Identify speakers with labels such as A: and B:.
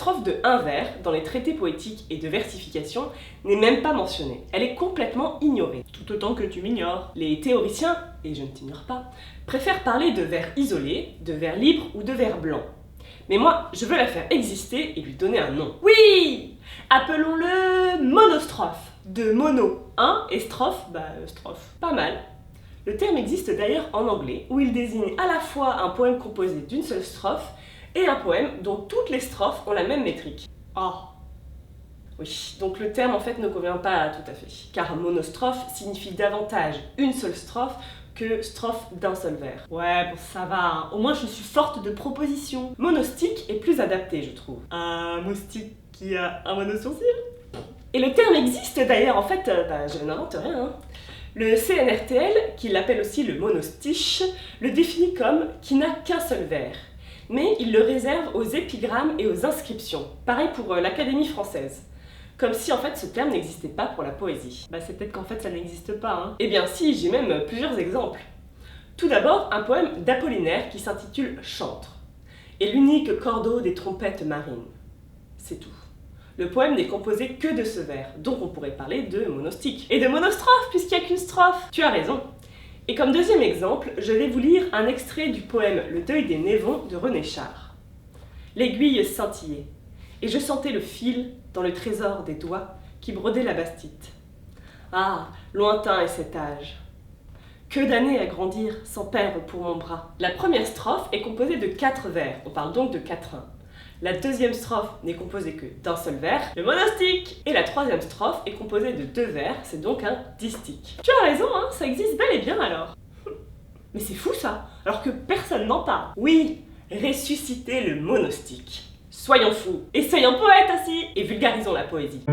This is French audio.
A: strophe de un vers, dans les traités poétiques et de versification, n'est même pas mentionnée. Elle est complètement ignorée.
B: Tout autant que tu m'ignores.
A: Les théoriciens, et je ne t'ignore pas, préfèrent parler de vers isolés, de vers libres ou de vers blancs. Mais moi, je veux la faire exister et lui donner un nom.
B: Oui! Appelons-le monostrophe.
A: De mono, un, et strophe, strophe. Pas mal. Le terme existe d'ailleurs en anglais, où il désigne à la fois un poème composé d'une seule strophe et un poème dont toutes les strophes ont la même métrique.
B: Ah.
A: Oui, donc le terme en fait ne convient pas tout à fait, car monostrophe signifie davantage une seule strophe que strophe d'un seul vers.
B: Ouais, bon ça va, au moins je suis forte de propositions.
A: Monostique est plus adapté, je trouve.
B: Un moustique qui a un monosourcil.
A: Et le terme existe d'ailleurs, en fait, je n'invente rien. Hein. Le CNRTL, qui l'appelle aussi le monostiche, le définit comme qui n'a qu'un seul vers. Mais il le réserve aux épigrammes et aux inscriptions. Pareil pour l'Académie française. Comme si en fait ce terme n'existait pas pour la poésie.
B: C'est peut-être qu'en fait ça n'existe pas, hein.
A: Eh bien si, j'ai même plusieurs exemples. Tout d'abord, un poème d'Apollinaire qui s'intitule Chantre. Et l'unique cordeau des trompettes marines. C'est tout. Le poème n'est composé que de ce vers, donc on pourrait parler de monostique. Et de monostrophe, puisqu'il n'y a qu'une strophe. Tu as raison. Et comme deuxième exemple, je vais vous lire un extrait du poème Le deuil des Névons de René Char. L'aiguille scintillait, et je sentais le fil dans le trésor des doigts qui brodaient la bastite. Ah, lointain est cet âge. Que d'années à grandir sans perdre pour mon bras. La première strophe est composée de 4 vers, on parle donc de quatrains. La deuxième strophe n'est composée que d'un seul vers, le monostique. Et la troisième strophe est composée de 2 vers, c'est donc un distique.
B: Tu as raison, hein, ça existe bel et bien alors. Mais c'est fou ça, alors que personne n'en parle.
A: Oui, ressusciter le monostique. Soyons fous, et soyons poètes aussi, et vulgarisons la poésie.